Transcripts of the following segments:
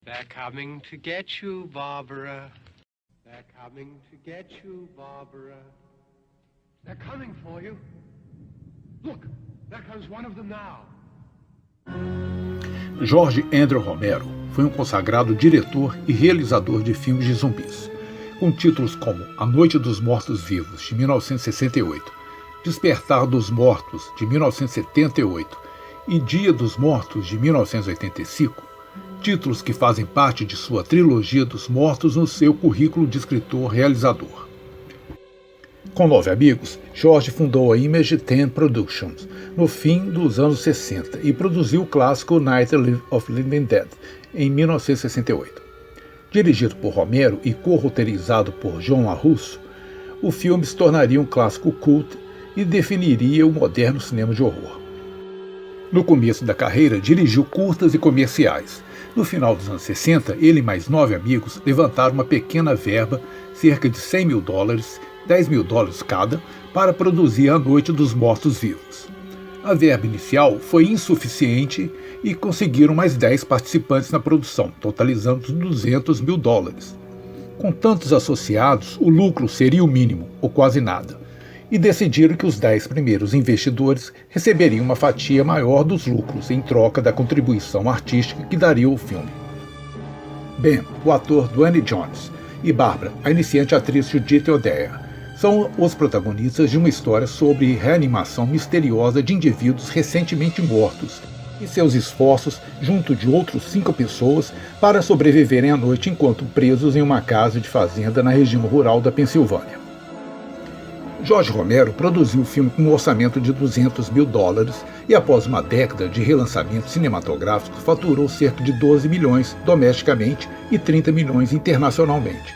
They're coming to get you, Barbara. They're coming to get you, Barbara. They're coming for you. Look, there comes one of them now. Jorge André Romero foi um consagrado diretor e realizador de filmes de zumbis, com títulos como A Noite dos Mortos-Vivos, de 1968, Despertar dos Mortos, de 1978 e Dia dos Mortos, de 1985, títulos que fazem parte de sua trilogia dos mortos no seu currículo de escritor-realizador. Com 9 amigos, Jorge fundou a Image 10 Productions no fim dos anos 60 e produziu o clássico Night of the Living Dead em 1968. Dirigido por Romero e co-roteirizado por John LaRusso, o filme se tornaria um clássico cult e definiria o moderno cinema de horror. No começo da carreira, dirigiu curtas e comerciais. No final dos anos 60, ele e mais 9 amigos levantaram uma pequena verba, cerca de $100 mil, $10 mil cada, para produzir A Noite dos Mortos-Vivos. A verba inicial foi insuficiente e conseguiram mais 10 participantes na produção, totalizando $200 mil. Com tantos associados, o lucro seria o mínimo, ou quase nada, e decidiram que os 10 primeiros investidores receberiam uma fatia maior dos lucros em troca da contribuição artística que daria o filme. Ben, o ator Dwayne Jones, e Barbara, a iniciante atriz Judith O'Dea, são os protagonistas de uma história sobre reanimação misteriosa de indivíduos recentemente mortos e seus esforços junto de outros 5 pessoas para sobreviverem à noite enquanto presos em uma casa de fazenda na região rural da Pensilvânia. Jorge Romero produziu o filme com um orçamento de $200 mil e, após uma década de relançamentos cinematográficos, faturou cerca de 12 milhões domesticamente e 30 milhões internacionalmente,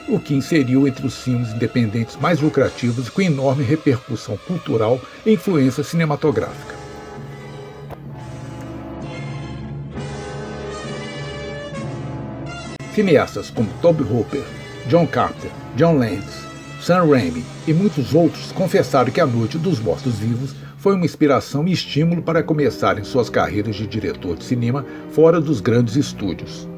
o que inseriu entre os filmes independentes mais lucrativos e com enorme repercussão cultural e influência cinematográfica. Cineastas como Tobe Hooper, John Carpenter, John Landis, Sam Raimi e muitos outros confessaram que A Noite dos Mortos-Vivos foi uma inspiração e estímulo para começarem suas carreiras de diretor de cinema fora dos grandes estúdios.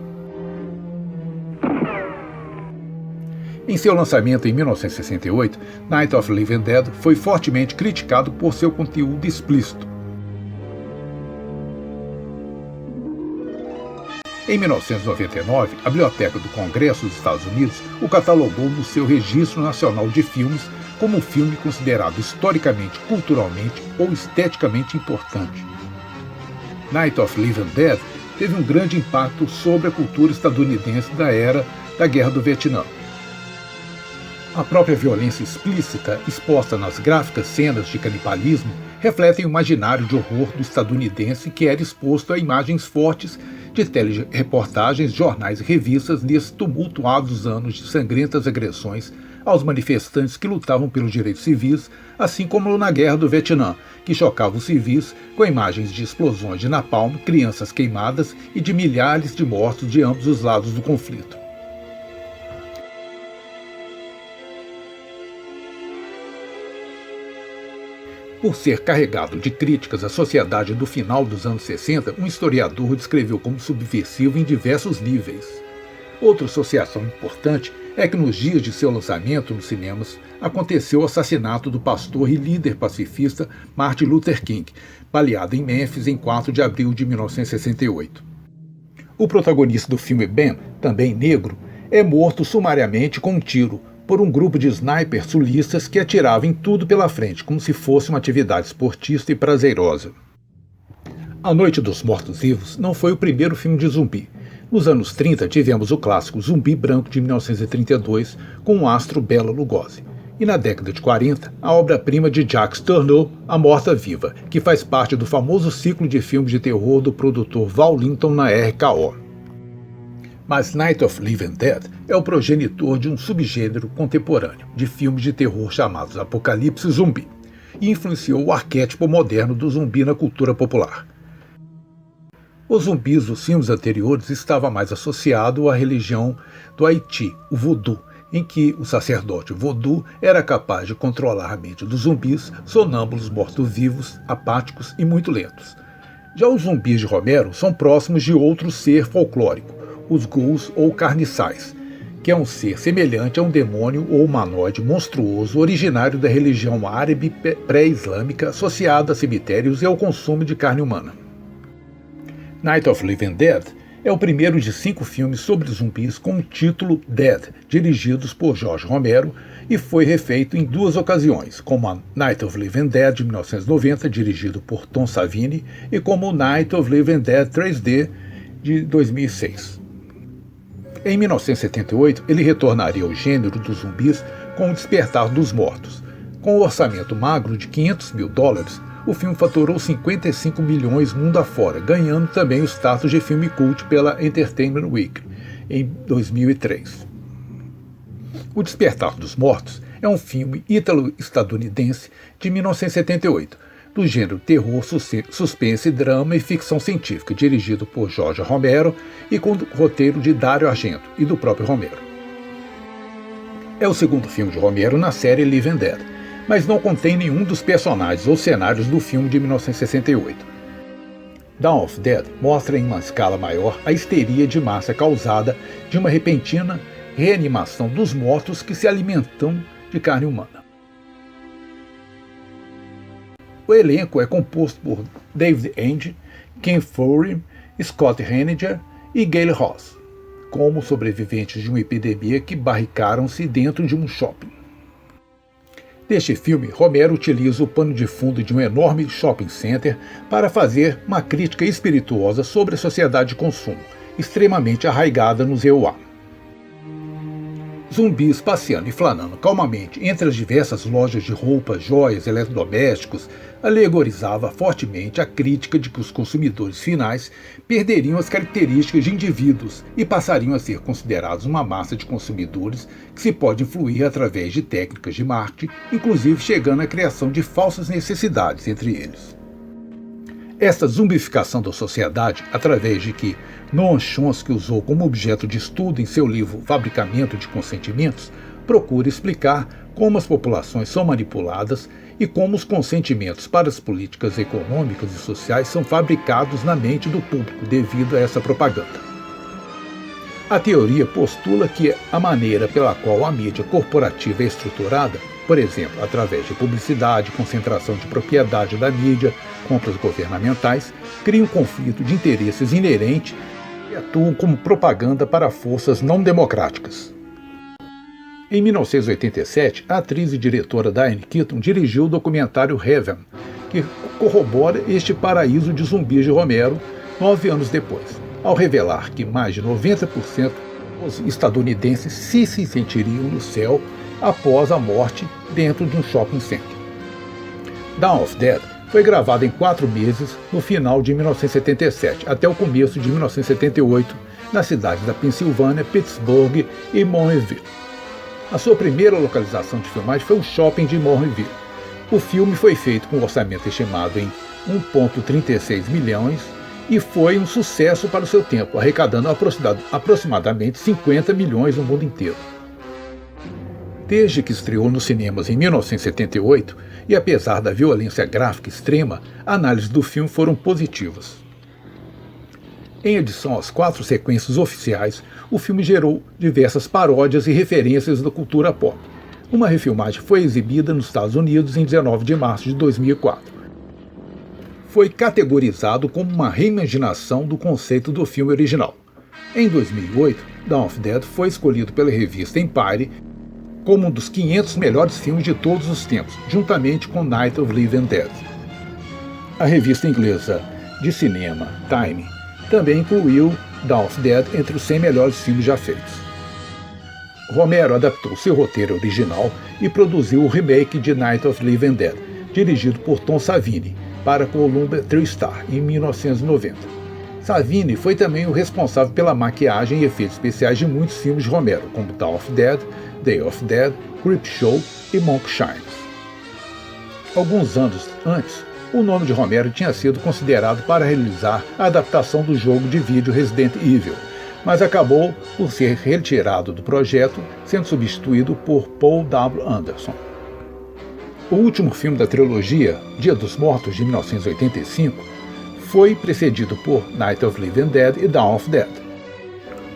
Em seu lançamento em 1968, Night of the Living Dead foi fortemente criticado por seu conteúdo explícito. Em 1999, a Biblioteca do Congresso dos Estados Unidos o catalogou no seu Registro Nacional de Filmes como um filme considerado historicamente, culturalmente ou esteticamente importante. Night of the Living Dead teve um grande impacto sobre a cultura estadunidense da era da Guerra do Vietnã. A própria violência explícita, exposta nas gráficas cenas de canibalismo, refletem o imaginário de horror do estadunidense que era exposto a imagens fortes de telereportagens, jornais e revistas nesses tumultuados anos de sangrentas agressões aos manifestantes que lutavam pelos direitos civis, assim como na Guerra do Vietnã, que chocava os civis com imagens de explosões de napalm, crianças queimadas e de milhares de mortos de ambos os lados do conflito. Por ser carregado de críticas à sociedade do final dos anos 60, um historiador o descreveu como subversivo em diversos níveis. Outra associação importante é que nos dias de seu lançamento nos cinemas aconteceu o assassinato do pastor e líder pacifista Martin Luther King, baleado em Memphis em 4 de abril de 1968. O protagonista do filme Ben, também negro, é morto sumariamente com um tiro por um grupo de snipers sulistas que atiravam em tudo pela frente, como se fosse uma atividade esportista e prazerosa. A Noite dos Mortos-Vivos não foi o primeiro filme de zumbi. Nos anos 30 tivemos o clássico Zumbi Branco de 1932 com o astro Bela Lugosi. E na década de 40, a obra-prima de Jacques Tourneur, A Morta-Viva, que faz parte do famoso ciclo de filmes de terror do produtor Val Linton na RKO. Mas Night of the Living Dead é o progenitor de um subgênero contemporâneo de filmes de terror chamados Apocalipse Zumbi, e influenciou o arquétipo moderno do zumbi na cultura popular. Os zumbis dos filmes anteriores estavam mais associados à religião do Haiti, o voodoo, em que o sacerdote voodoo era capaz de controlar a mente dos zumbis, sonâmbulos mortos-vivos, apáticos e muito lentos. Já os zumbis de Romero são próximos de outro ser folclórico, os ghouls ou carniçais, que é um ser semelhante a um demônio ou humanoide monstruoso originário da religião árabe pré-islâmica associado a cemitérios e ao consumo de carne humana. Night of the Living Dead é o primeiro de 5 filmes sobre zumbis com o título Dead, dirigidos por George Romero, e foi refeito em 2 ocasiões, como a Night of the Living Dead de 1990, dirigido por Tom Savini, e como Night of the Living Dead 3D de 2006. Em 1978, ele retornaria ao gênero dos zumbis com O Despertar dos Mortos. Com um orçamento magro de $500 mil, o filme faturou 55 milhões mundo afora, ganhando também o status de filme cult pela Entertainment Weekly, em 2003. O Despertar dos Mortos é um filme ítalo-estadunidense de 1978, do gênero terror, suspense, drama e ficção científica, dirigido por George Romero e com roteiro de Dario Argento e do próprio Romero. É o segundo filme de Romero na série Living Dead, mas não contém nenhum dos personagens ou cenários do filme de 1968. Dawn of Dead mostra em uma escala maior a histeria de massa causada de uma repentina reanimação dos mortos que se alimentam de carne humana. O elenco é composto por David End, Ken Foree, Scott Henniger e Gail Ross, como sobreviventes de uma epidemia que barricaram-se dentro de um shopping. Neste filme, Romero utiliza o pano de fundo de um enorme shopping center para fazer uma crítica espirituosa sobre a sociedade de consumo, extremamente arraigada no EUA. Zumbis passeando e flanando calmamente entre as diversas lojas de roupas, joias, eletrodomésticos alegorizava fortemente a crítica de que os consumidores finais perderiam as características de indivíduos e passariam a ser considerados uma massa de consumidores que se pode influir através de técnicas de marketing, inclusive chegando à criação de falsas necessidades entre eles. Esta zumbificação da sociedade, através de que Noam Chomsky usou como objeto de estudo em seu livro Fabricamento de Consentimentos, procura explicar como as populações são manipuladas e como os consentimentos para as políticas econômicas e sociais são fabricados na mente do público devido a essa propaganda. A teoria postula que a maneira pela qual a mídia corporativa é estruturada, por exemplo, através de publicidade, concentração de propriedade da mídia, compras governamentais, cria um conflito de interesses inerente e atuam como propaganda para forças não democráticas. Em 1987, a atriz e diretora Diane Keaton dirigiu o documentário Heaven, que corrobora este paraíso de zumbis de Romero 9 anos depois, ao revelar que mais de 90% dos estadunidenses se sentiriam no céu após a morte dentro de um shopping center. Dawn of Dead foi gravada em 4 meses no final de 1977 até o começo de 1978 nas cidades da Pensilvânia, Pittsburgh e Monroeville. A sua primeira localização de filmagem foi o shopping de Monroeville. O filme foi feito com um orçamento estimado em 1,36 milhões e foi um sucesso para o seu tempo, arrecadando aproximadamente 50 milhões no mundo inteiro. Desde que estreou nos cinemas em 1978, e apesar da violência gráfica extrema, análises do filme foram positivas. Em adição às 4 sequências oficiais, o filme gerou diversas paródias e referências da cultura pop. Uma refilmagem foi exibida nos Estados Unidos em 19 de março de 2004. Foi categorizado como uma reimaginação do conceito do filme original. Em 2008, Dawn of Dead foi escolhido pela revista Empire como um dos 500 melhores filmes de todos os tempos, juntamente com Night of the Living Dead. A revista inglesa de cinema Time também incluiu Dawn of Dead entre os 100 melhores filmes já feitos. Romero adaptou seu roteiro original e produziu o remake de Night of the Living Dead, dirigido por Tom Savini, para a Columbia TriStar, em 1990. Savini foi também o responsável pela maquiagem e efeitos especiais de muitos filmes de Romero, como Dawn of Dead, Day of Dead, Creepshow e Monk Shines. Alguns anos antes, o nome de Romero tinha sido considerado para realizar a adaptação do jogo de vídeo Resident Evil, mas acabou por ser retirado do projeto, sendo substituído por Paul W. Anderson. O último filme da trilogia, Dia dos Mortos, de 1985, foi precedido por Night of the Living Dead e Dawn of Dead.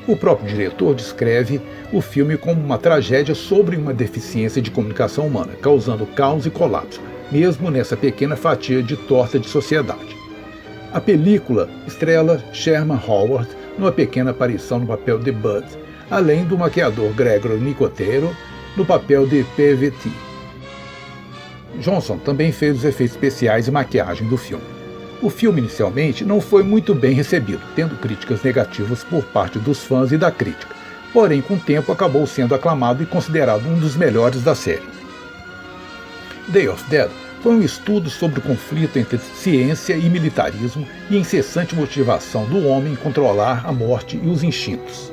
O próprio diretor descreve o filme como uma tragédia sobre uma deficiência de comunicação humana, causando caos e colapso, mesmo nessa pequena fatia de torta de sociedade. A película estrela Sherman Howard numa pequena aparição no papel de Bud, além do maquiador Gregory Nicotero no papel de PVT. Johnson também fez os efeitos especiais e maquiagem do filme. O filme inicialmente não foi muito bem recebido, tendo críticas negativas por parte dos fãs e da crítica, porém com o tempo acabou sendo aclamado e considerado um dos melhores da série. Day of Dead foi um estudo sobre o conflito entre ciência e militarismo e a incessante motivação do homem em controlar a morte e os instintos.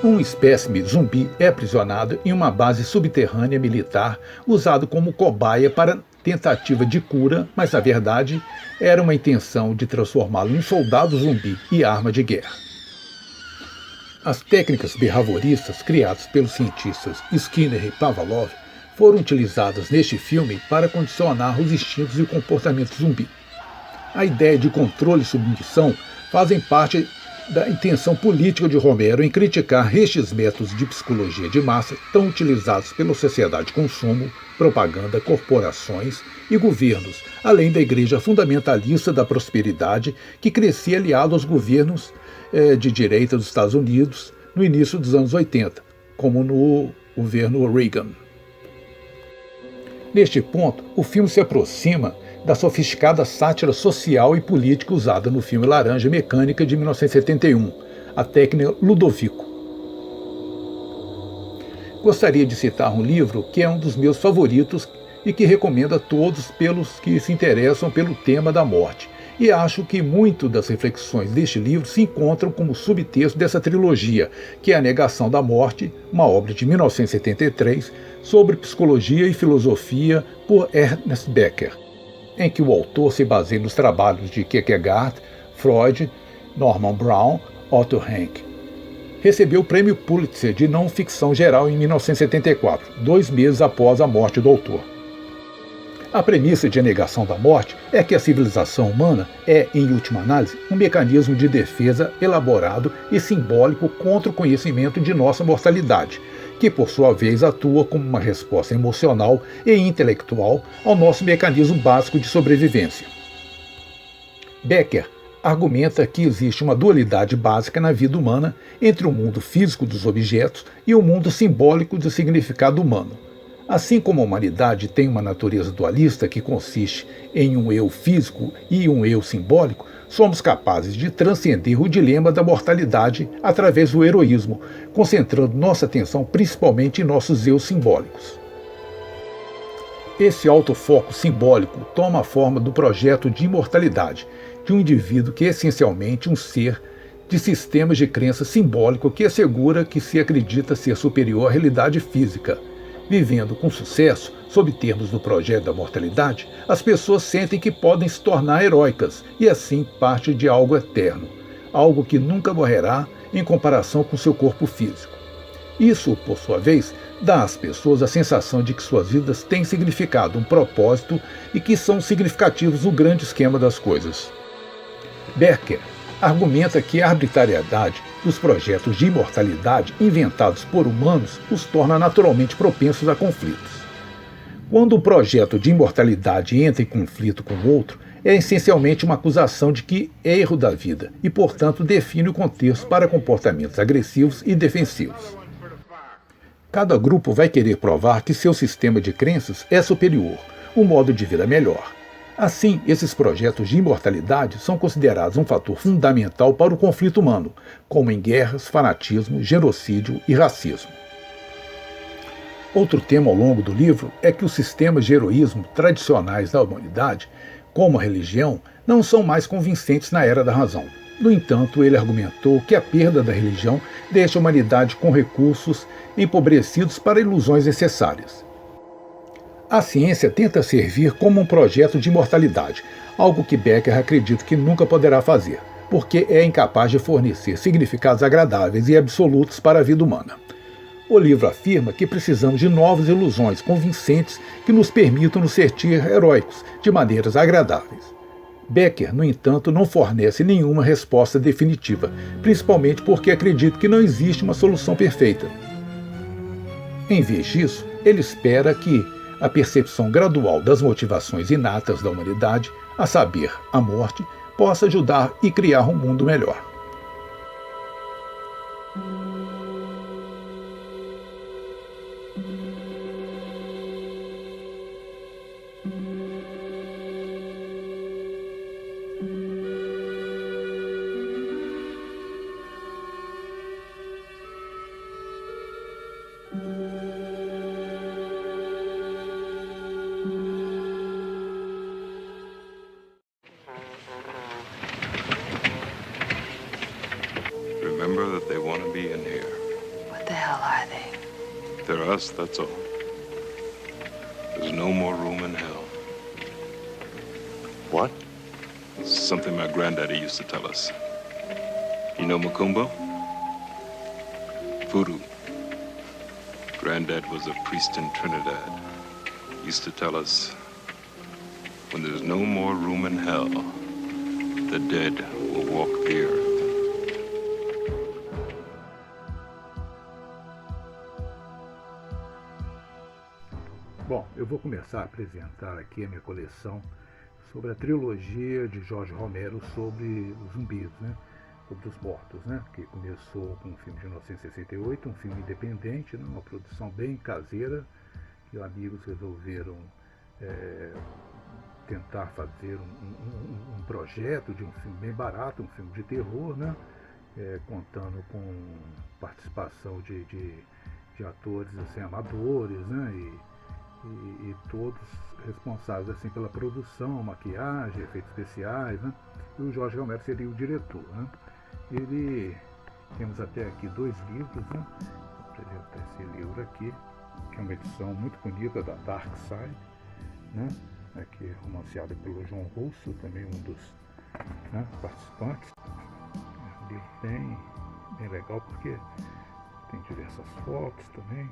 Um espécime zumbi é aprisionado em uma base subterrânea militar usado como cobaia para tentativa de cura, mas na verdade era uma intenção de transformá-lo em soldado zumbi e arma de guerra. As técnicas behavioristas criadas pelos cientistas Skinner e Pavlov foram utilizadas neste filme para condicionar os instintos e o comportamento zumbi. A ideia de controle e submissão fazem parte da intenção política de Romero em criticar estes métodos de psicologia de massa tão utilizados pela sociedade de consumo, propaganda, corporações e governos, além da igreja fundamentalista da prosperidade que crescia aliado aos governos de direita dos Estados Unidos no início dos anos 80, como no governo Reagan. Neste ponto, o filme se aproxima da sofisticada sátira social e política usada no filme Laranja Mecânica de 1971, a técnica Ludovico. Gostaria de citar um livro que é um dos meus favoritos e que recomendo a todos pelos que se interessam pelo tema da morte, e acho que muito das reflexões deste livro se encontram como subtexto dessa trilogia, que é A Negação da Morte, uma obra de 1973 sobre psicologia e filosofia por Ernest Becker, em que o autor se baseia nos trabalhos de Kierkegaard, Freud, Norman Brown, Otto Rank. Recebeu o Prêmio Pulitzer de Não Ficção Geral em 1974, 2 meses após a morte do autor. A premissa de A Negação da Morte é que a civilização humana é, em última análise, um mecanismo de defesa elaborado e simbólico contra o conhecimento de nossa mortalidade, que por sua vez atua como uma resposta emocional e intelectual ao nosso mecanismo básico de sobrevivência. Becker argumenta que existe uma dualidade básica na vida humana entre o mundo físico dos objetos e o mundo simbólico do significado humano. Assim como a humanidade tem uma natureza dualista que consiste em um eu físico e um eu simbólico, somos capazes de transcender o dilema da mortalidade através do heroísmo, concentrando nossa atenção principalmente em nossos eus simbólicos. Esse autofoco simbólico toma a forma do projeto de imortalidade de um indivíduo que é essencialmente um ser de sistemas de crença simbólico que assegura que se acredita ser superior à realidade física. Vivendo com sucesso, sob termos do projeto da mortalidade, as pessoas sentem que podem se tornar heróicas e assim parte de algo eterno, algo que nunca morrerá em comparação com seu corpo físico. Isso, por sua vez, dá às pessoas a sensação de que suas vidas têm significado, um propósito e que são significativos no grande esquema das coisas. Becker argumenta que a arbitrariedade dos projetos de imortalidade inventados por humanos os torna naturalmente propensos a conflitos. Quando um projeto de imortalidade entra em conflito com outro, é essencialmente uma acusação de que é erro da vida e, portanto, define o contexto para comportamentos agressivos e defensivos. Cada grupo vai querer provar que seu sistema de crenças é superior, um modo de vida melhor. Assim, esses projetos de imortalidade são considerados um fator fundamental para o conflito humano, como em guerras, fanatismo, genocídio e racismo. Outro tema ao longo do livro é que os sistemas de heroísmo tradicionais da humanidade, como a religião, não são mais convincentes na era da razão. No entanto, ele argumentou que a perda da religião deixa a humanidade com recursos empobrecidos para ilusões necessárias. A ciência tenta servir como um projeto de imortalidade, algo que Becker acredita que nunca poderá fazer, porque é incapaz de fornecer significados agradáveis e absolutos para a vida humana. O livro afirma que precisamos de novas ilusões convincentes que nos permitam nos sentir heróicos de maneiras agradáveis. Becker, no entanto, não fornece nenhuma resposta definitiva, principalmente porque acredita que não existe uma solução perfeita. Em vez disso, ele espera que a percepção gradual das motivações inatas da humanidade, a saber, a morte, possa ajudar e criar um mundo melhor. Remember that they want to be in here. What the hell are they? They're us, that's all. There's no more room in hell. What? It's something my granddaddy used to tell us. You know Macumba? Voodoo. Granddad was a priest in Trinidad. Used to tell us, when there's no more room in hell, the dead will walk the earth. Bom, eu vou começar a apresentar aqui a minha coleção sobre a trilogia de Jorge Romero sobre os zumbis, né? Sobre os mortos, né? Que começou com um filme de 1968, um filme independente, né? Uma produção bem caseira, que amigos resolveram tentar fazer um projeto de um filme bem barato, um filme de terror, né? Contando com participação de atores assim, amadores, né? E todos responsáveis assim, pela produção, maquiagem, efeitos especiais, né? E o Jorge Romero seria o diretor, né? Temos até aqui 2 livros, né? Vou apresentar esse livro aqui, que é uma edição muito bonita da Dark Side, né? Aqui romanceada pelo João Russo, também um dos, né, participantes. É um livro bem legal porque tem diversas fotos também.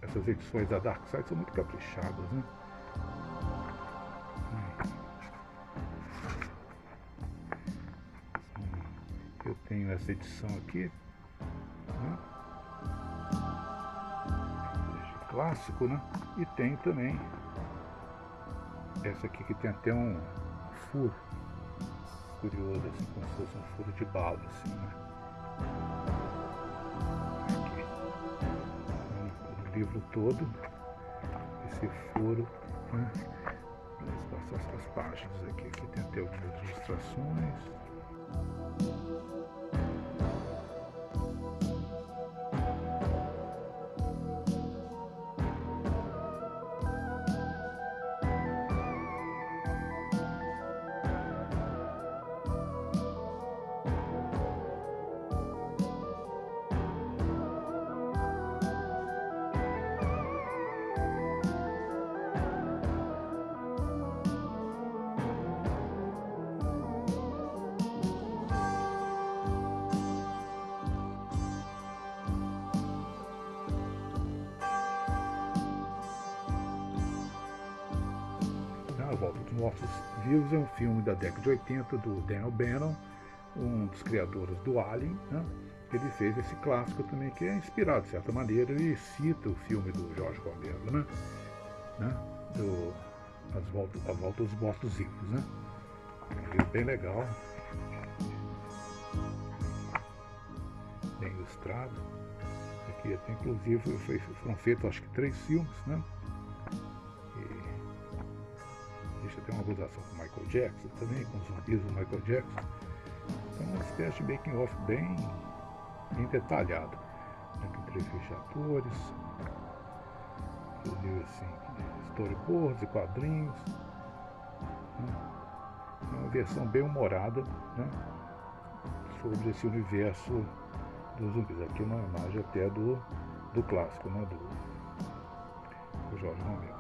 Essas edições da Dark Side são muito caprichadas, né? Eu tenho essa edição aqui, né? Clássico, né? E tem também essa aqui que tem até um furo curioso, assim, como se fosse um furo de bala, assim, né? Livro todo, esse furo, né? As páginas aqui tem até algumas ilustrações. A Volta dos Mortos Vivos é um filme da década de 80 do Daniel Bannon, um dos criadores do Alien, né? Ele fez esse clássico também, que é inspirado, de certa maneira, ele cita o filme do Jorge Romero, né? A Volta dos Mortos Vivos, né? É um livro bem legal, bem ilustrado. Aqui até, inclusive, foram feitos acho que 3 filmes, né? Deixa até uma acusação com o Michael Jackson também, com os zumbis do Michael Jackson. Então, uma espécie de making-off bem detalhado. Aqui entrevista de atores, inclusive assim, storyboards e quadrinhos. Né? É uma versão bem humorada, né? Sobre esse universo dos zumbis. Aqui uma imagem até do clássico, né? Do Jorge Romero.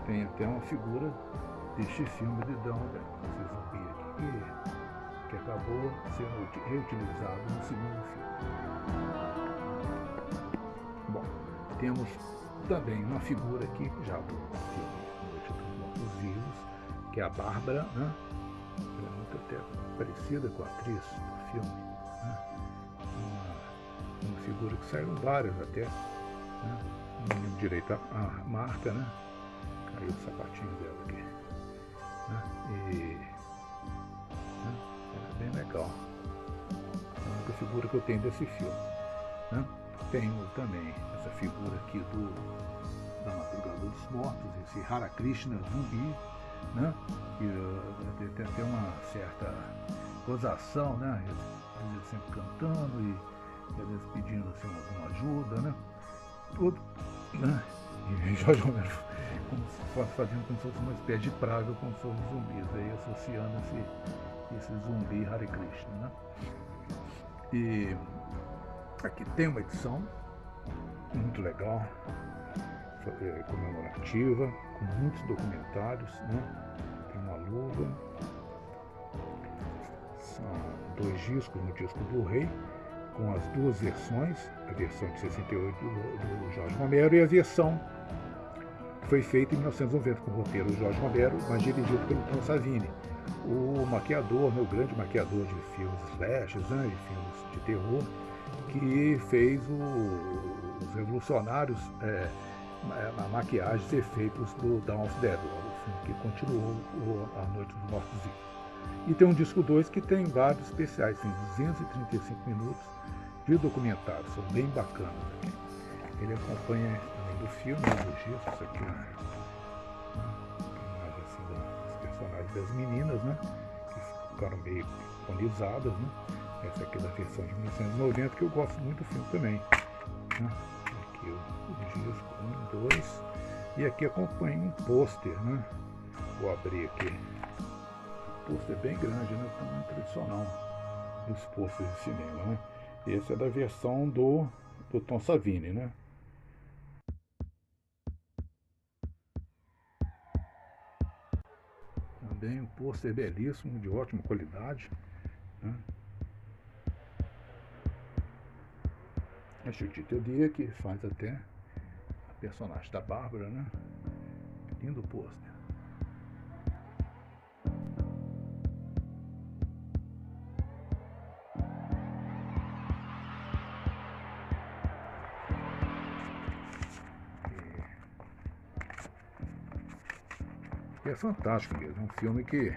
Tem até uma figura deste filme de Dão, esse zumbi aqui, que acabou sendo reutilizado no segundo filme. Bom, temos também uma figura aqui, já do filme Noite dos Mortos Vivos, que é a Bárbara, né? Ela é muito até parecida com a atriz do filme, né? Uma figura que saíram várias até, né? Não lembro direito a marca, né? Caiu o sapatinho dela aqui, né? E é bem legal. É a única figura que eu tenho desse filme, né? Tenho também essa figura aqui da Madrugada dos Mortos, esse Hare Krishna zumbi, né? Que tem até uma certa gozação, né? Eles sempre cantando e às vezes pedindo assim, alguma ajuda, né? Tudo, né? E Jorge Romero fazendo como se fosse uma espécie de praga com os zumbis, aí associando esse zumbi Hare Krishna, né? E aqui tem uma edição muito legal, comemorativa, com muitos documentários, né? Tem uma luva, são 2 discos no disco Blu-ray, com as 2 versões, a versão de 68 do Jorge Romero e a versão que foi feita em 1990 com o roteiro do Jorge Romero, mas dirigido pelo Tom Savini, o maquiador, né, o grande maquiador de filmes slashers, né, de filmes de terror, que fez os revolucionários a maquiagem e efeitos do Dawn of the Dead, o filme que continuou A Noite dos Mortos Vivos. E tem um disco 2 que tem vários especiais, tem 235 minutos de documentário, são bem bacanas aqui. Ele acompanha, além do filme, do registro, isso aqui é uma imagem assim dos personagens das meninas, né, que ficaram meio iconizadas, né. Essa aqui é da versão de 1990, que eu gosto muito do filme também, né. Aqui o disco 1, 2, e aqui acompanha um pôster, né. Vou abrir aqui. O pôster é bem grande, né, tamanho tradicional dos pôsteres de cinema, né. Esse é da versão do Tom Savini, né. Também um pôster belíssimo, de ótima qualidade, né. A Judith O'Dea, que faz até a personagem da Bárbara, né. Lindo pôster. É fantástico mesmo, é um filme que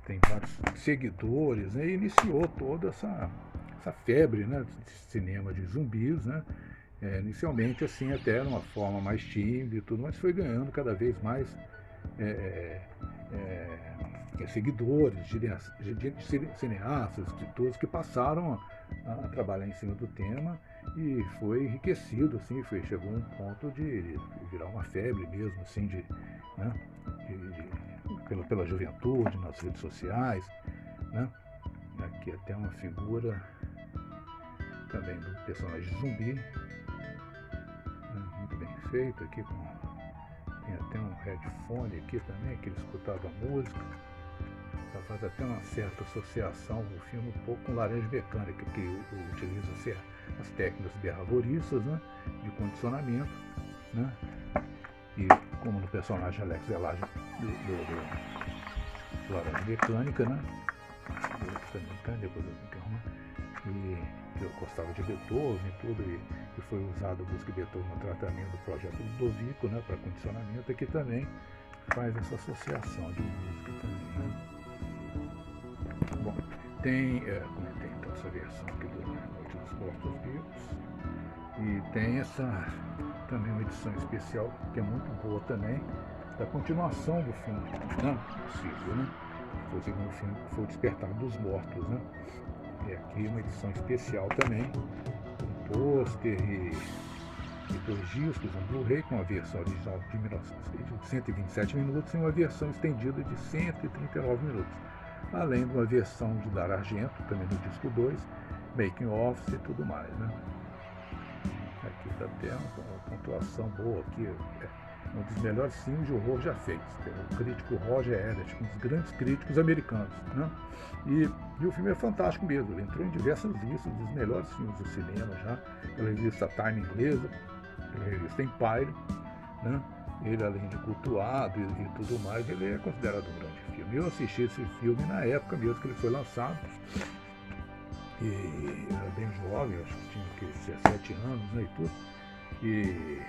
tem vários seguidores, né, e iniciou toda essa febre, né, de cinema de zumbis, né, inicialmente assim até numa forma mais tímida e tudo, mas foi ganhando cada vez mais seguidores, cineastas, escritores que passaram a trabalhar em cima do tema e foi enriquecido, assim, chegou a um ponto de virar uma febre mesmo, assim, né, pela juventude, nas redes sociais, né. Aqui até uma figura também do personagem zumbi, né, muito bem feito, aqui tem até um headphone aqui também, que ele escutava música. Ela faz até uma certa associação do filme um pouco com Laranja Mecânica, que utiliza as técnicas behavioristas, né, de condicionamento, né, e como no personagem Alex Velage do Laranja Mecânica, né, depois eu interrompo, e eu gostava de Beethoven e tudo, e foi usado a música de Beethoven no tratamento do projeto Ludovico, né, para condicionamento, aqui também faz essa associação de música também, né. Bom, comentei então essa versão aqui do Noite dos Mortos Vivos, e tem essa também uma edição especial que é muito boa também, da continuação do filme, né, possível, né. Foi o segundo filme, que foi o Despertar dos Mortos, né. E aqui uma edição especial também, um pôster e 2 discos, um Blu-ray com a versão original de 127 minutos e uma versão estendida de 139 minutos. Além de uma versão de Dario Argento, também no disco 2, making offs e tudo mais, né. Aqui está até uma pontuação boa aqui, um dos melhores filmes de horror já feitos. Tem o crítico Roger Ebert, um dos grandes críticos americanos, né? E o filme é fantástico mesmo, ele entrou em diversas listas dos melhores filmes do cinema já, pela revista Time inglesa, pela revista Empire, né? Ele, além de cultuado e tudo mais, ele é considerado um grande filme. Eu assisti esse filme na época mesmo que ele foi lançado, e eu era bem jovem, acho que tinha 17 anos, né, e tudo, e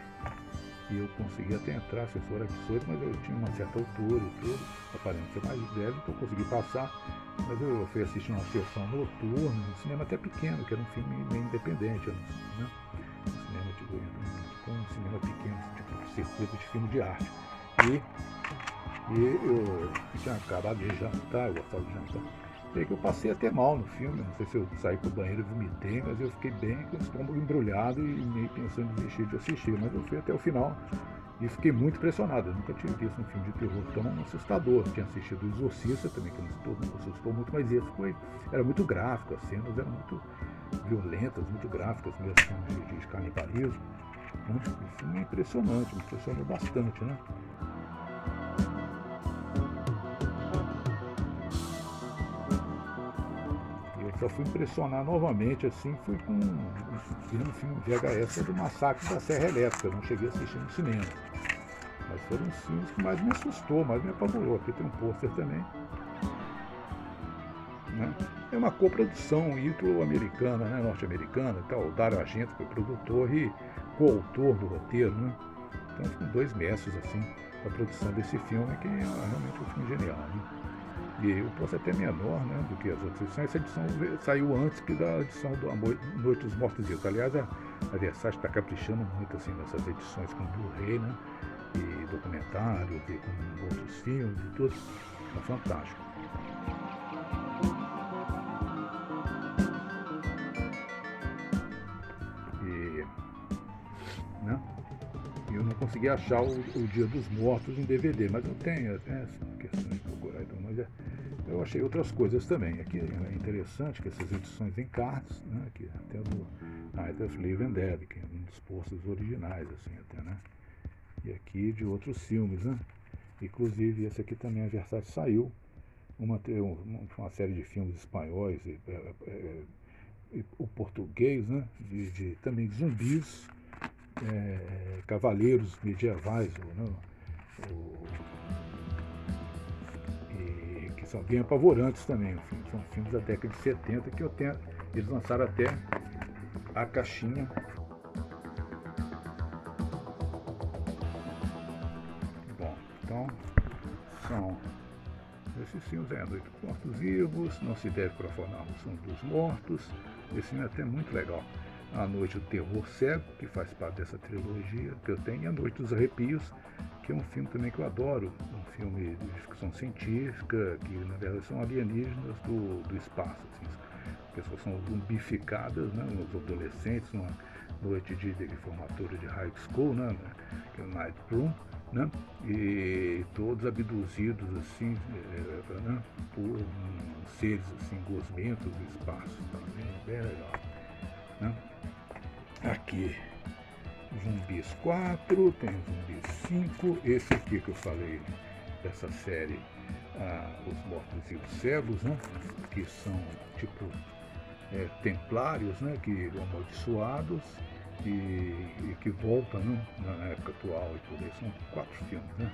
eu consegui até entrar, se eu for 18, mas eu tinha uma certa altura e tudo, aparente ser mais velho, então eu consegui passar, mas eu fui assistir uma sessão noturna, um cinema até pequeno, que era um filme meio independente, né? Um cinema tipo um cinema pequeno, tipo circuito de filme de arte. E eu tinha acabado de jantar, eu gostava de jantar. E aí que eu passei até mal no filme, não sei se eu saí pro banheiro e vomitei, mas eu fiquei bem com o estômago embrulhado e meio pensando em desistir de assistir, mas eu fui até o final e fiquei muito impressionado. Eu nunca tinha visto um filme de terror tão assustador. Eu tinha assistido O Exorcista também, que não assustou muito, mas esse era muito gráfico, as cenas eram muito violentas, muito gráficas mesmo, de canibalismo. O filme é impressionante, me impressionou bastante, né? Só fui impressionar novamente, assim, fui com um filme VHS do Massacre da Serra Elétrica, não cheguei a assistir no cinema. Mas foram os filmes que mais me assustou, mais me apavorou. Aqui tem um pôster também. Né? É uma coprodução ítalo-americana, né? Norte-americana, o Dario Argento foi produtor e coautor do roteiro, né? Então foram 2 mestres, assim, da produção desse filme, que é realmente um filme genial, né? E o posto é até menor, né, do que as outras edições. Essa edição saiu antes que da edição do Noite dos Mortos Vivos. Aliás, a Versace está caprichando muito assim, nessas edições com Blu-ray, né, e documentários, e com outros filmes e tudo. É fantástico. Né, eu não consegui achar o Dia dos Mortos em DVD, mas eu tenho questões de procurar, então, mas eu achei outras coisas também. Aqui é interessante que essas edições em cards, né, que até do Night of Living and Dead, que é um dos posters originais, assim, até, né, e aqui de outros filmes, né, inclusive esse aqui também, a Versace saiu, uma série de filmes espanhóis, o português, né, também zumbis, cavaleiros medievais, né, que são bem apavorantes também. Enfim, são filmes da década de 70 que eles lançaram até a caixinha. Bom, então são esses filmes, A Noite dos Mortos Vivos, Não Se Deve Profanar o Som dos Mortos. Esse filme é até muito legal. A Noite do Terror Cego, que faz parte dessa trilogia que eu tenho, e A Noite dos Arrepios, que é um filme também que eu adoro, um filme de ficção científica, que na verdade são alienígenas do espaço, assim, as pessoas são zumbificadas, né, os adolescentes, numa noite de formatura de high school, né, que é o Night Room, né, e todos abduzidos assim, né, por seres assim, gosmentos do espaço, tá, bem legal, né. Aqui Zumbis 4, tem Zumbis 5, esse aqui que eu falei dessa série, Os Mortos e os Cegos, né, que são tipo templários, né, que amaldiçoados e que voltam, né, na época atual e tudo isso. São 4 filmes, né?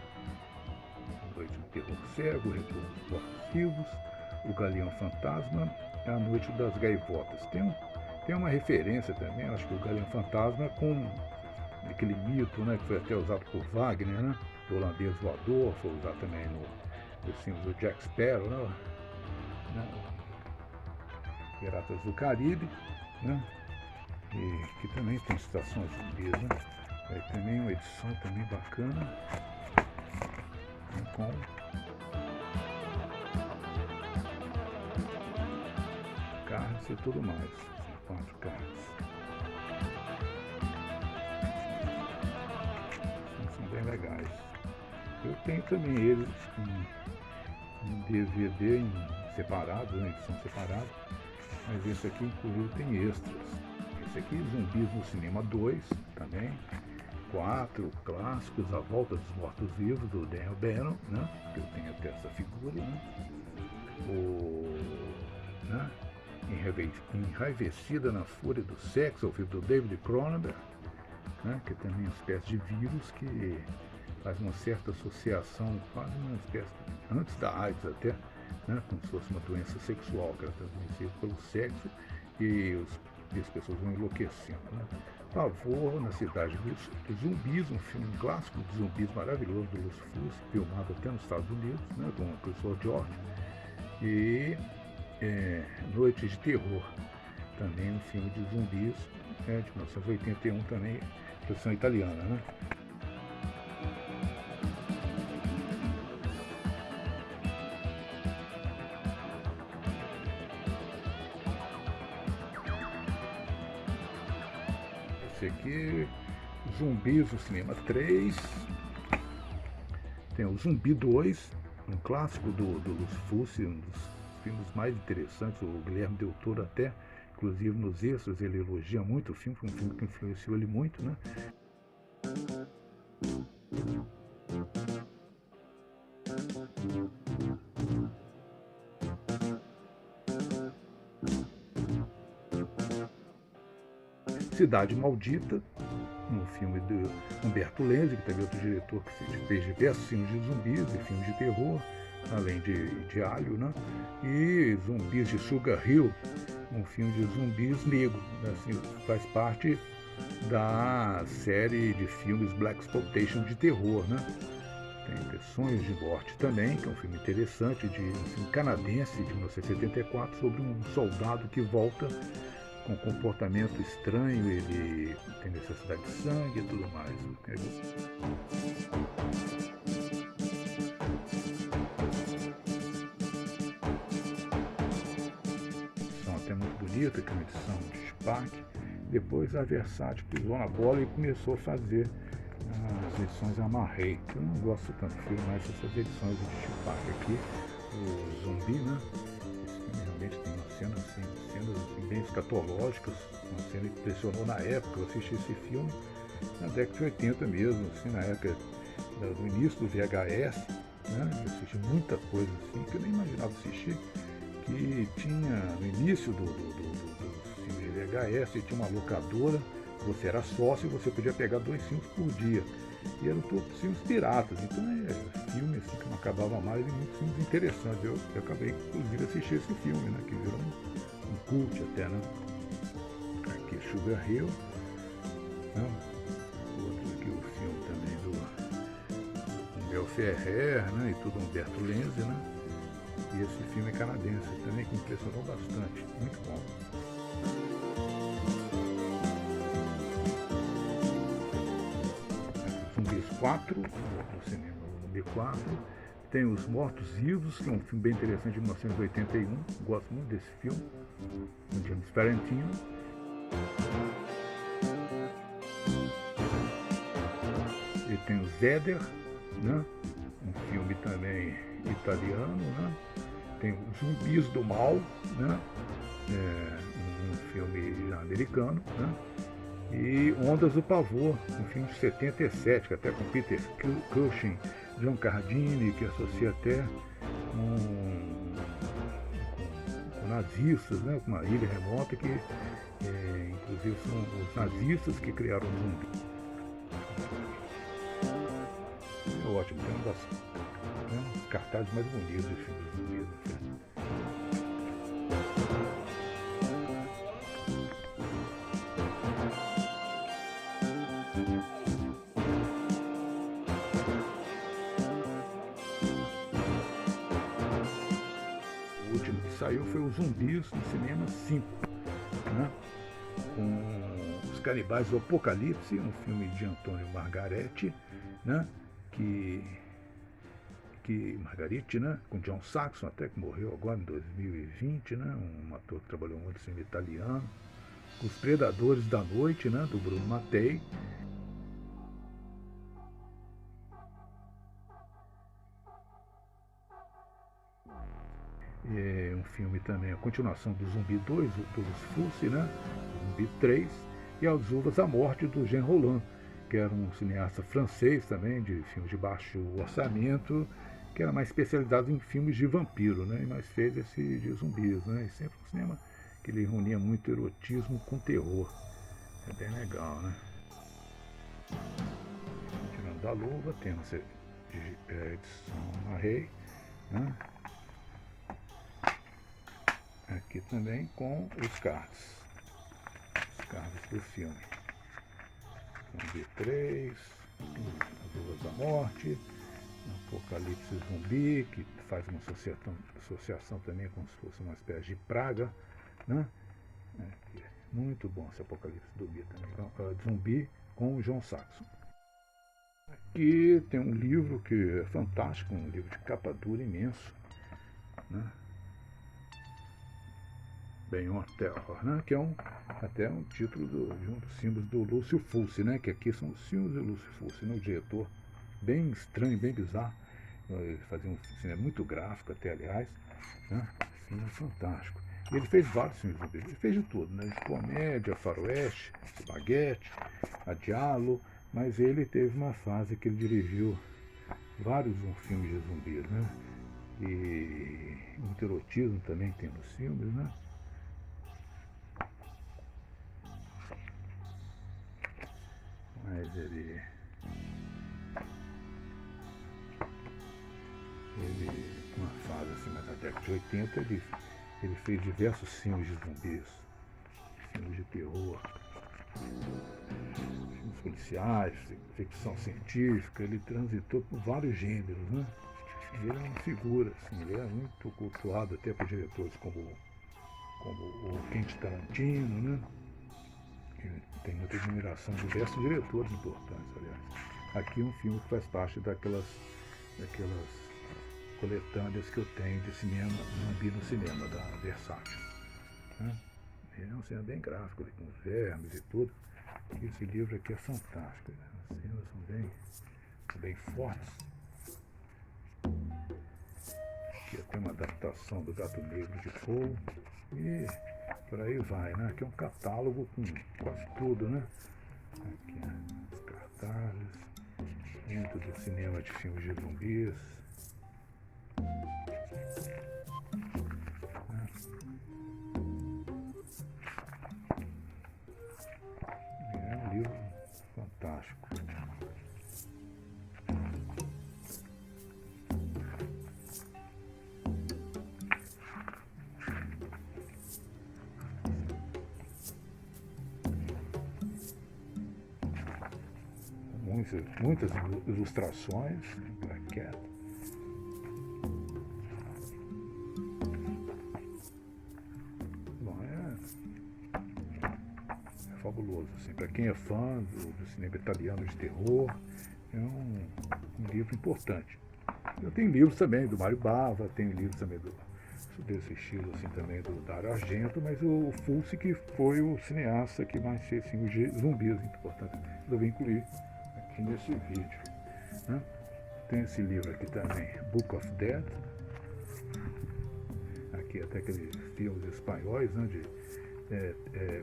Noite do Terror Cego, O Retorno dos Mortos Vivos, O Galeão Fantasma, A Noite das Gaivotas. Tem uma referência também, acho que o Galeão Fantasma com aquele mito, né, que foi até usado por Wagner, né, do holandês voador, foi usado também nos filmes do Jack Sparrow, né, Piratas do Caribe, né, e que também tem citações zumbis, né, aí também uma edição também bacana, né, com cards e tudo mais, 4 cards. Bem legais. Eu tenho também eles em DVD em separado, em edição separada, mas esse aqui inclusive tem extras. Esse aqui, Zumbis no Cinema 2 também, 4, clássicos, A Volta dos Mortos-Vivos, do Daniel Bannon, né? Que eu tenho até essa figura, né? Né? Enraivecida na Fúria do Sexo, ao filme do David Cronenberg, né? Que é também uma espécie de vírus que faz uma certa associação, quase uma espécie, antes da AIDS até, né? Como se fosse uma doença sexual, que era transmitida pelo sexo, e as pessoas vão enlouquecendo, né? Pavor na Cidade dos Zumbis, um filme clássico de zumbis maravilhoso do Lúcio Fulci, filmado até nos Estados Unidos, né? Com o Christopher George. E Noite de Terror, também um filme de zumbis, de 1981 também, versão italiana, né? Esse aqui, Zumbis no Cinema 3, tem o Zumbi 2, um clássico do Lúcio Fulci, um dos filmes mais interessantes, o Guilherme Del Toro até, inclusive nos extras, ele elogia muito o filme, foi um filme que influenciou ele muito, né? Cidade Maldita, um filme do Umberto Lenzi, que também é outro diretor que fez diversos filmes de zumbis e filmes de terror, além de Alho, né? E Zumbis de Sugar Hill, um filme de zumbis negro, né? Assim, faz parte da série de filmes Blaxploitation de terror, né? Tem Sonhos de Morte também, que é um filme interessante, um filme canadense de 1974, sobre um soldado que volta com comportamento estranho, ele tem necessidade de sangue e tudo mais. Edição até muito bonita, que é uma edição de Spark. Depois a Versace pisou na bola e começou a fazer as edições Amarrei, que eu não gosto tanto do filme, mas essas edições de Spark aqui, o Zumbi, né? Realmente tem uma cena assim, cenas assim, bem escatológicas, uma cena que impressionou na época. Eu assisti esse filme na década de 80 mesmo, assim, na época do início do VHS, né? Eu assisti muita coisa assim que eu nem imaginava assistir, que tinha no início do filme de VHS, tinha uma locadora, você era sócio e você podia pegar 2 filmes por dia. E eram todos filmes piratas, então filme assim que não acabava mais e muitos filmes interessantes. Eu acabei inclusive assistir esse filme, né, que virou um cult até, né? Aqui Sugar Hill, né? Outro aqui o filme também do Mel Ferrer, né, e tudo Umberto Lenzi, né? E esse filme canadense também que me impressionou bastante, muito bom. Zumbis 4, no cinema Zumbi 4. Tem Os Mortos-Vivos, que é um filme bem interessante de 1981. Gosto muito desse filme, com James Tarantino. E tem o Zeder, né? Um filme também italiano, né? Tem Os Zumbis do Mal, né? Um filme já americano, né? E Ondas do Pavor, um filme de 77, que até com Peter Cushing, John Cardini, que associa até com nazistas, né? Com uma ilha remota que, inclusive, são os nazistas que criaram o zumbi. É ótimo, tem um dos cartazes mais bonitos de filmes de zumbi, né? O último que saiu foi o Zumbis no cinema 5, né? Com Os Canibais do Apocalipse, um filme de Antônio Margarete, né? Margarete, né? Com John Saxon, até que morreu agora em 2020, né? Um ator que trabalhou muito no cinema italiano. Os Predadores da Noite, né? Do Bruno Mattei. Um filme também, a continuação do Zumbi 2, do Lúcio Fulci, né? Zumbi 3, e As Uvas à Morte, do Jean Roland. que era um cineasta francês também, de filmes de baixo orçamento, que era mais especializado em filmes de vampiro, né? Mas fez esse de zumbis, né? E sempre um cinema que ele reunia muito erotismo com terror. É bem legal, né? Tirando da luva, temos edição Marrei, né? Aqui também com os cards do filme. Zumbi 3, As Luvas da Morte, Apocalipse Zumbi, que faz uma associação também como se fosse uma espécie de praga, né? Muito bom esse Apocalipse Zumbi também. Zumbi com o John Saxon. Aqui tem um livro que é fantástico, um livro de capa dura imenso, né? Beyond Terror, né? Que é até um título de um dos símbolos do Lúcio Fulci, né? Que aqui são os símbolos do Lúcio Fulci, né? O diretor bem estranho, bem bizarro. Ele fazia um cinema muito gráfico até, aliás, né? Filme fantástico. E ele fez vários filmes, ele fez de tudo, né? De comédia, faroeste, espaguete, a diálogo, mas ele teve uma fase que ele dirigiu vários filmes de zumbis, né? E muito erotismo também tem nos filmes, né? Mas ele uma fase assim, mais da década de 80, ele fez diversos filmes de zumbis, filmes de terror, filmes policiais, ficção científica. Ele transitou por vários gêneros, né? Ele é uma figura, assim, ele é muito cultuado até por diretores como o Quentin Tarantino, né? Ele tem muita admiração de diversos diretores importantes, aliás. Aqui um filme que faz parte daquelas coletâneas que eu tenho de cinema, zumbi no cinema, da Versátil, né? É um cinema bem gráfico, com os vermes e tudo. E esse livro aqui é fantástico, né? As cenas são bem fortes. Aqui tem uma adaptação do Gato Negro de Poe. E por aí vai, né? Aqui é um catálogo com quase tudo, né? Aqui, os cartazes, muito do cinema de filmes de zumbis. É um livro fantástico. Muitas ilustrações, plaquete. Bom, é fabuloso, assim, para quem é fã do cinema italiano de terror, é um livro importante. Eu tenho livros também do Mário Bava, tenho livros também desse estilo assim, também do Dario Argento, mas o Fulci, que foi o cineasta que mais fez filmes de zumbis, importante, eu vou incluir aqui nesse vídeo, né? Tem esse livro aqui também, Book of Dead. Aqui até aqueles filmes espanhóis, né, de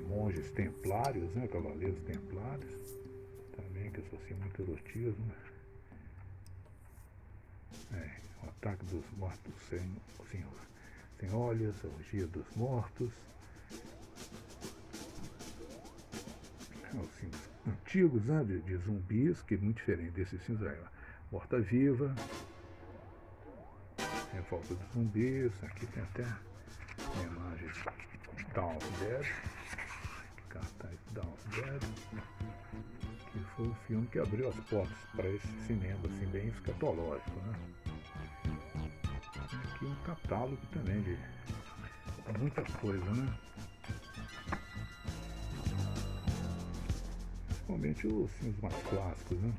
monges templários, né, cavaleiros templários, também que associam muito erotismo. O Ataque dos Mortos sem olhos, a Orgia dos Mortos. Os filmes antigos, né, de zumbis, que é muito diferente desses filmes aí. Morta-Viva, Revolta dos Zumbis. Aqui tem até a imagem de Dawn of Dead, cartaz Dawn of Dead, que foi o filme que abriu as portas para esse cinema assim, bem escatológico, né? Aqui um catálogo também de muita coisa, né? Principalmente os filmes mais clássicos, né?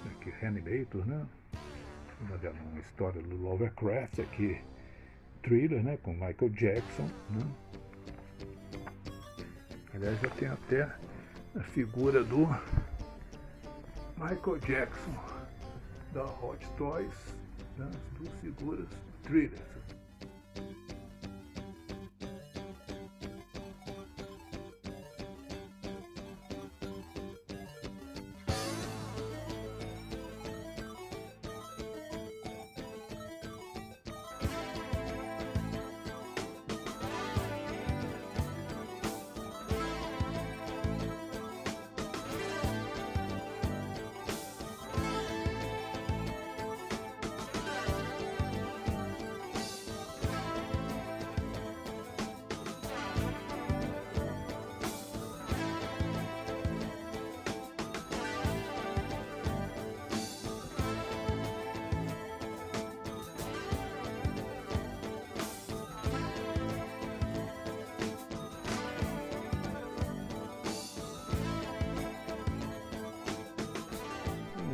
Aqui Reanimator, né? Uma história do Lovecraft aqui, thriller, né? Com Michael Jackson, né? Aliás, já tem até a figura do Michael Jackson da Hot Toys, né? As duas figuras thrillers.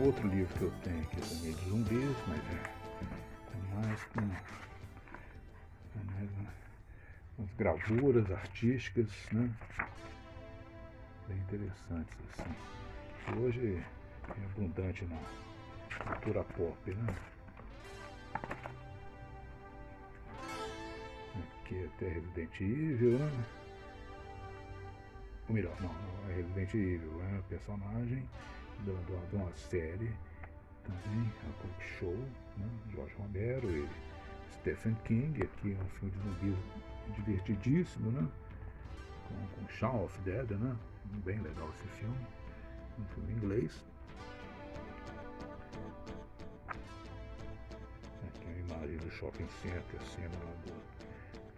outro livro que eu tenho aqui também de zumbis, mas é mais com umas gravuras artísticas, né? Bem interessantes assim. Hoje é abundante na cultura pop, né? Aqui é até Resident Evil, né? Ou melhor, não é Resident Evil, é um personagem de uma série também, a Comic Show, né? Jorge Romero e Stephen King. Aqui é um filme de zumbis divertidíssimo, né? Com Shaun of Dead, né? Bem legal esse filme, um filme em inglês. Aqui a imagem do shopping center, a cena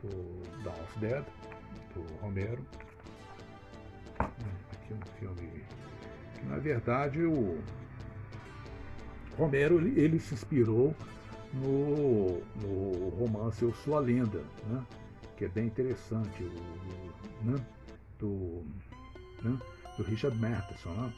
do Dawn of Dead, do Romero. Aqui um filme que, na verdade, o Romero ele se inspirou no romance Eu Sou a Lenda, né? Que é bem interessante, do Richard Matheson, né?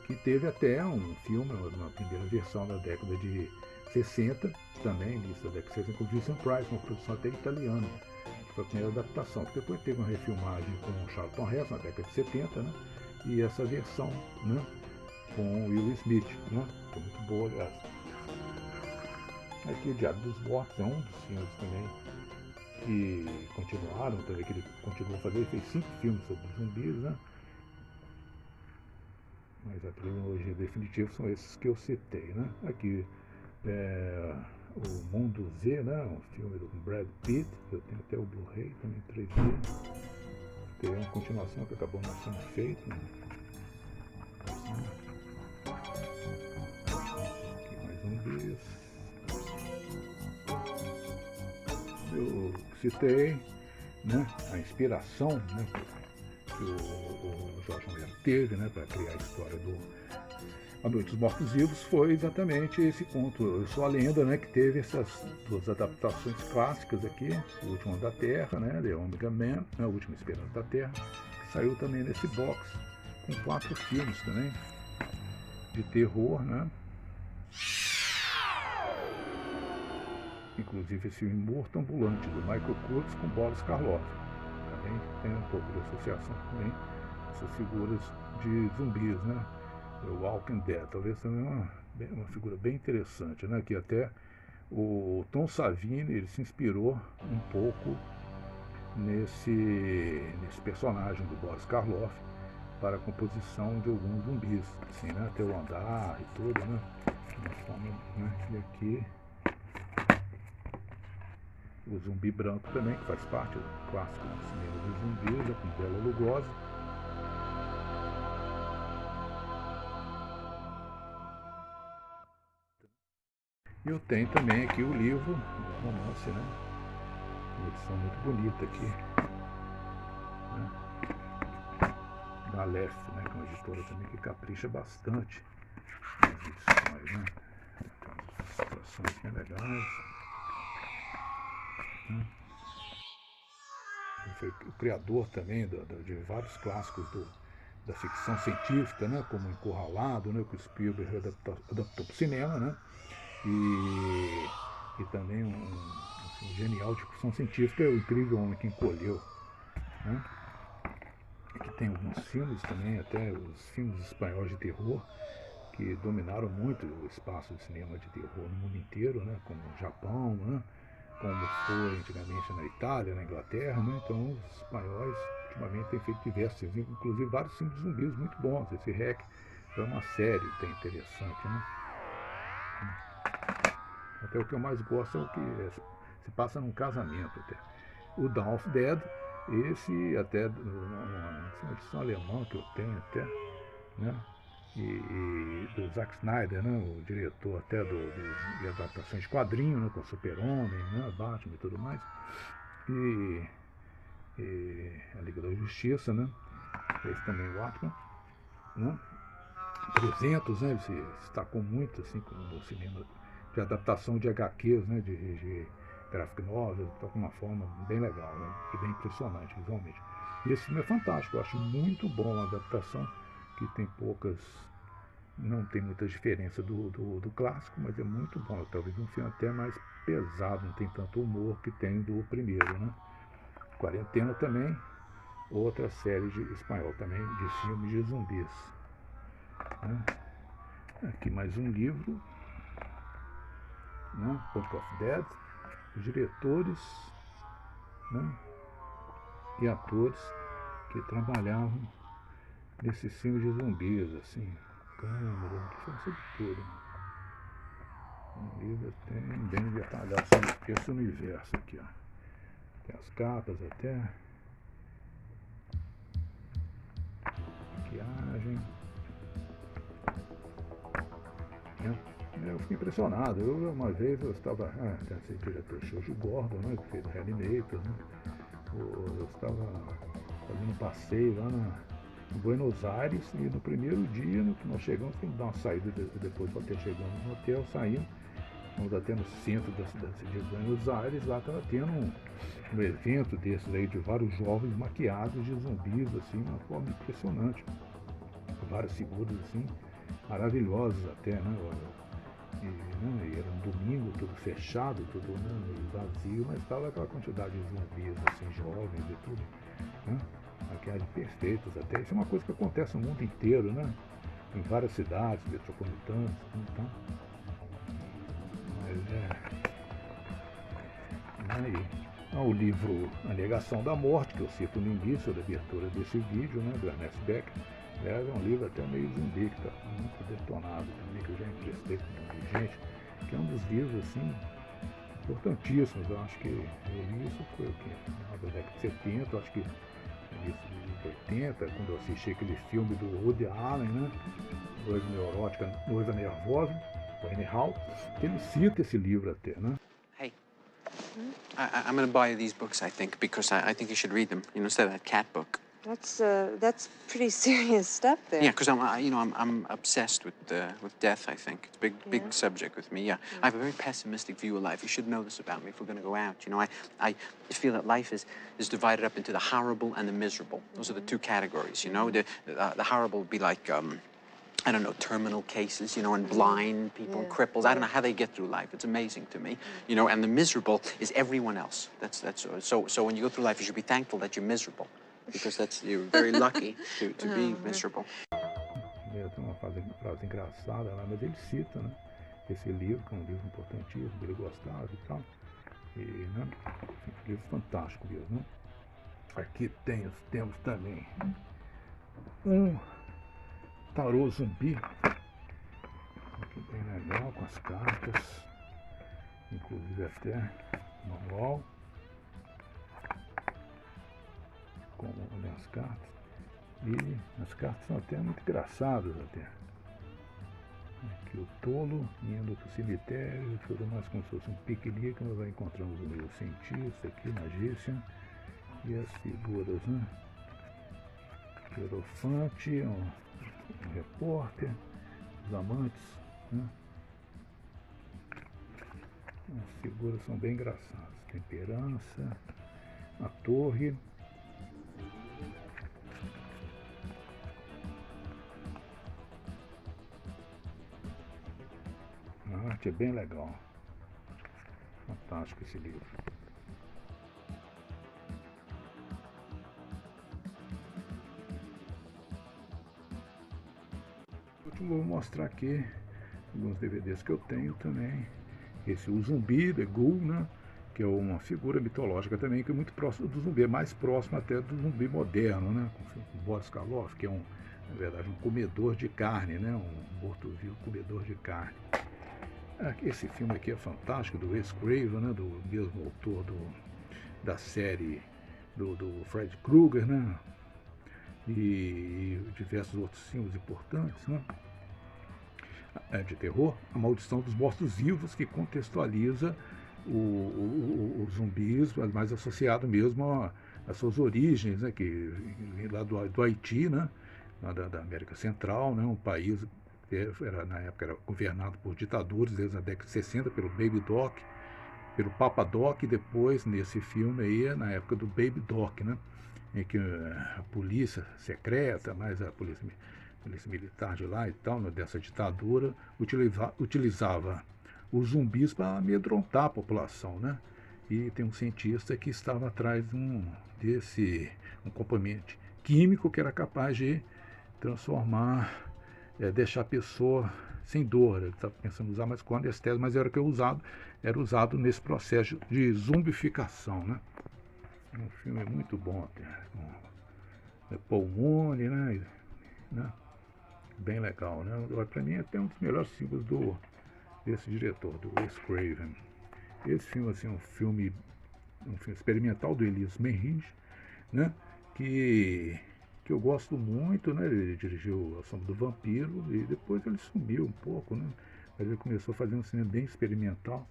Que teve até um filme, uma primeira versão da década de 60, também início da década de 60, com Vincent Price, uma produção até italiana, que foi a primeira adaptação. Depois teve uma refilmagem com Charlton Heston na década de 70, né? E essa versão, né? Com Will Smith, né? Que é muito boa, aliás. Aqui o Diário dos Mortos é um dos filmes também que continuaram, também que ele continuou a fazer. Ele fez 5 filmes sobre zumbis, né? Mas a trilogia definitiva são esses que eu citei, né? Aqui o Mundo Z, né? Um filme do Brad Pitt, eu tenho até o Blu-ray também 3D. Tem uma continuação que acabou não sendo feita, né? Aqui mais zumbis. Eu citei, né? A inspiração, né? Que o Jorge Romero teve, né, para criar a história do A Noite dos Mortos Vivos foi exatamente esse conto, Eu Sou a Lenda, né, que teve essas 2 adaptações clássicas aqui, O Último da Terra, né, The Omega Man, né, O Último Esperança da Terra, que saiu também nesse box, com 4 filmes também, de terror, né, inclusive esse filme Morto Ambulante, do Michael Curtis com Boris Karloff. Também tem um pouco de associação também essas figuras de zumbis, né? O Walking Dead, talvez também uma figura bem interessante, né? Que até o Tom Savini ele se inspirou um pouco nesse personagem do Boris Karloff para a composição de alguns zumbis, assim, né? Até o andar e tudo, né? De uma forma, né? E aqui o Zumbi Branco também, que faz parte do clássico do cinema dos zumbis, com Bela Lugosi. E eu tenho também aqui o livro, o romance, né? Uma edição muito bonita aqui, né? Da Aleph, né? Que é uma editora também que capricha bastante nas edições, né? Tem umas situações bem legais. Foi o criador também de vários clássicos da ficção científica, né, como Encurralado, né, que o Spielberg adaptou para o cinema, né, e também um genial de ficção científica é O Incrível Homem que Encolheu, né. Aqui tem alguns filmes também, até os filmes espanhóis de terror, que dominaram muito o espaço de cinema de terror no mundo inteiro, né, como o Japão, né, como foi antigamente na Itália, na Inglaterra, né? Então os espanhóis ultimamente têm feito diversos, inclusive vários filmes de zumbis muito bons. Esse REC é uma série bem interessante, né? Até o que eu mais gosto é o que se passa num casamento até. O Dawn of Dead, esse até uma edição alemã que eu tenho até, né? E do Zack Snyder, né, o diretor até de adaptações de quadrinhos, né, com Super-Homem, né, Batman e tudo mais, e a Liga da Justiça, né, fez também o Batman, né, 300, né, se destacou muito assim, no cinema de adaptação de HQs, né, de graphic novel, de uma forma bem legal, né, e bem impressionante visualmente. E esse filme é fantástico, eu acho muito bom a adaptação, que tem poucas não tem muita diferença do clássico, mas é muito bom. Talvez um filme até mais pesado, não tem tanto humor que tem do primeiro, né? Quarentena também, outra série de espanhol também de filmes de zumbis, né? Aqui mais um livro, né? Book of Dead, os diretores, né? E atores que trabalhavam nesses filmes de zumbis, assim, câmera, que foi sobre tudo. Um livro tem bem detalhado sobre esse universo aqui, ó. Tem as capas até. Maquiagem. Eu fiquei impressionado. Uma vez eu estava. Tem esse diretor Jojo Gordon, né, que fez o Reanimator, né? Eu estava fazendo um passeio lá em Buenos Aires e no primeiro dia, no que nós chegamos, tem que dar uma saída depois do hotel, chegamos no hotel, saímos, fomos até no centro da cidade de Buenos Aires, lá estava tendo um evento desses aí de vários jovens maquiados de zumbis, assim, uma forma impressionante. Várias figuras assim, maravilhosas até, né? E era um domingo, tudo fechado, tudo, né, vazio, mas estava aquela quantidade de zumbis, assim, jovens e tudo, né? Maquiagens perfeitas até. Isso é uma coisa que acontece no mundo inteiro, né? Em várias cidades metropolitanas, então. Mas aí, o livro A Negação da Morte, que eu cito no início da abertura desse vídeo, né, do Ernest Becker, é um livro até meio zumbi, que está muito detonado também, que eu já emprestei para um monte de gente, que é um dos livros, assim, importantíssimos. Eu acho que eu li isso foi o quê? Na década de 70, eu acho que no início dos 80, quando eu assisti aquele filme do Woody Allen, né, Noiva Neurótica, Noiva Nervosa, o Annie Hall, que ele cita esse livro até, né? Hey, I'm going to buy you these books, I think, because I think you should read them, you know, instead of that cat book. That's pretty serious stuff there. Yeah, because I'm obsessed with death. I think it's a big subject with me. Yeah, I have a very pessimistic view of life. You should know this about me if we're going to go out. You know, I feel that life is divided up into the horrible and the miserable. Those are the two categories. You know, the horrible would be like I don't know, terminal cases, you know, and blind people, and cripples. I don't know how they get through life. It's amazing to me, you know. And the miserable is everyone else. That's so. When you go through life, you should be thankful that you're miserable. Because you're very lucky to be miserable. Tem uma frase engraçada lá, mas ele cita, né, esse livro, que é um livro importantíssimo, que ele gostava e tal. E, né, um livro fantástico mesmo, né? Aqui temos também um tarô zumbi, aqui bem legal, com as cartas, inclusive até manual. Como as cartas, e as cartas são até muito engraçadas até. Aqui o tolo indo para o cemitério, tudo mais como se fosse um piquenique, nós vai encontramos o meu cientista aqui, magícia, e as figuras, né? O hierofante, um repórter, os amantes, né? As figuras são bem engraçadas. Temperança, a torre. A arte é bem legal. Fantástico esse livro. Eu vou mostrar aqui alguns DVDs que eu tenho também. Esse O Zumbi, The Ghoul, né? Que é uma figura mitológica também, que é muito próximo do zumbi, é mais próximo até do zumbi moderno, né? Com o Boris Karloff, que é na verdade, um comedor de carne, né? Um morto-vivo comedor de carne. Esse filme aqui é fantástico, do Wes Craven, né? Do mesmo autor da série do Fred Krueger, né? E diversos outros filmes importantes, né? De terror, A Maldição dos Mortos-Vivos, que contextualiza os zumbis, mais associado mesmo às suas origens, né, que vem lá do Haiti, né, lá da América Central, né, um país que na época era governado por ditadores desde a década de 60, pelo Baby Doc, pelo Papa Doc, e depois, nesse filme aí, na época do Baby Doc, né, em que a polícia secreta, mais a polícia polícia militar de lá e tal, né, dessa ditadura, utilizava os zumbis para amedrontar a população, né? E tem um cientista que estava atrás de um componente químico que era capaz de transformar, deixar a pessoa sem dor. Ele estava pensando em usar mais com anestésia, mas era usado nesse processo de zumbificação, né? É um filme muito bom, até, com Paul Mooney, né? Bem legal, né? Para mim é até um dos melhores filmes desse diretor, do Wes Craven. Esse filme assim, um filme experimental do Elias Menriz, né? Que eu gosto muito, né? Ele dirigiu A Sombra do Vampiro e depois ele sumiu um pouco, né? Mas ele começou a fazer um cinema bem experimental,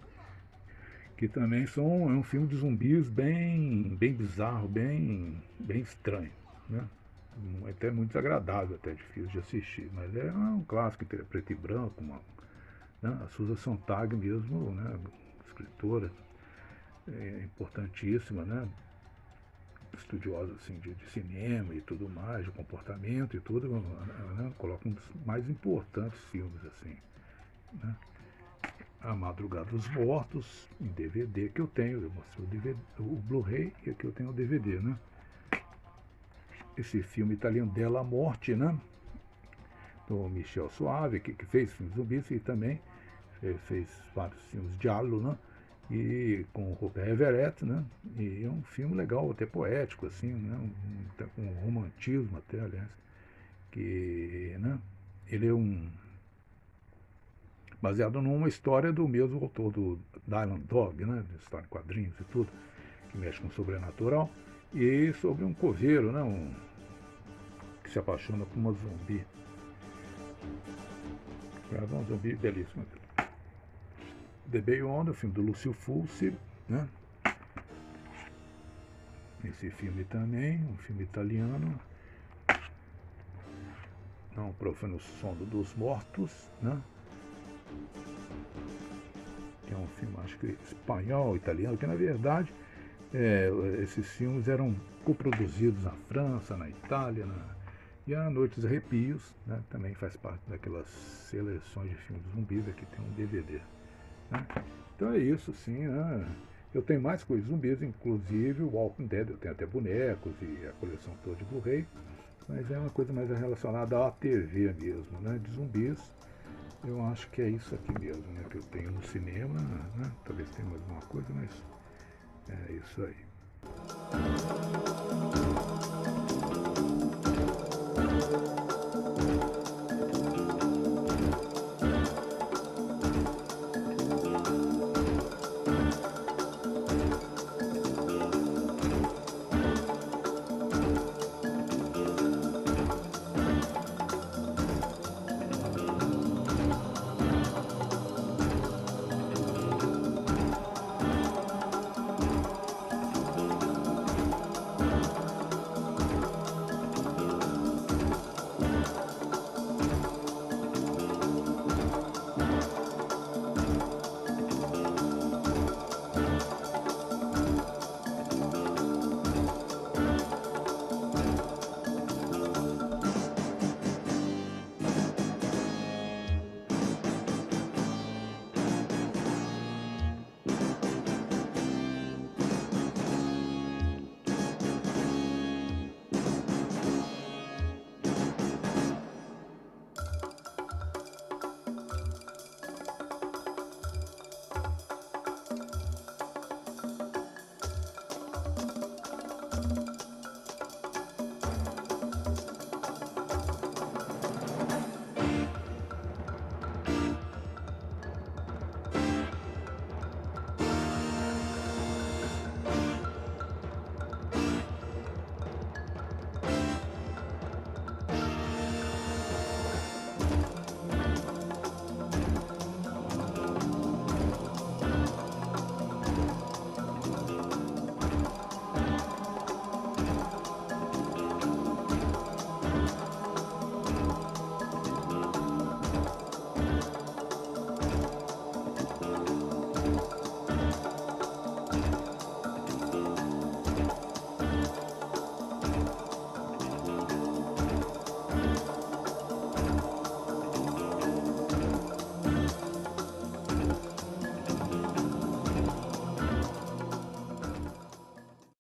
que também é um filme de zumbis bem bizarro, bem estranho, né? Até muito desagradável, até difícil de assistir, mas é um clássico, preto e branco, né? A Susan Sontag mesmo, né? Escritora importantíssima, né? Estudiosa assim, de cinema e tudo mais, de comportamento e tudo, né? Coloca um dos mais importantes filmes assim, né? A Madrugada dos Mortos, em DVD que eu tenho, eu mostrei o Blu-ray e aqui eu tenho o DVD, né? Esse filme italiano Della Morte, né? Do Michel Soavi, que fez filmes zumbis e também fez vários filmes giallo, né? E com o Robert Everett, né? E é um filme legal, até poético, assim, né? Com um romantismo até, aliás, que, né? Ele é baseado numa história do mesmo autor do Dylan Dog, né? De história em quadrinhos e tudo, que mexe com o sobrenatural, e sobre um coveiro, né? Que se apaixona por uma zumbi. Um zumbi belíssimo. The Beyond, o filme do Lúcio Fulci, né? Esse filme também, um filme italiano. Não, Profano Sono dos Mortos, né? Que é um filme, acho que espanhol, italiano, que na verdade esses filmes eram coproduzidos na França, na Itália, e a Noite dos Arrepios, né? Também faz parte daquelas seleções de filmes zumbis, aqui tem um DVD. Né? Então é isso, sim, né? Eu tenho mais coisas zumbis, inclusive o Walking Dead, eu tenho até bonecos e a coleção toda de Blu-ray, mas é uma coisa mais relacionada à TV mesmo, né? De zumbis, eu acho que é isso aqui mesmo, né? Que eu tenho no cinema, né? Talvez tenha mais alguma coisa, mas é isso aí.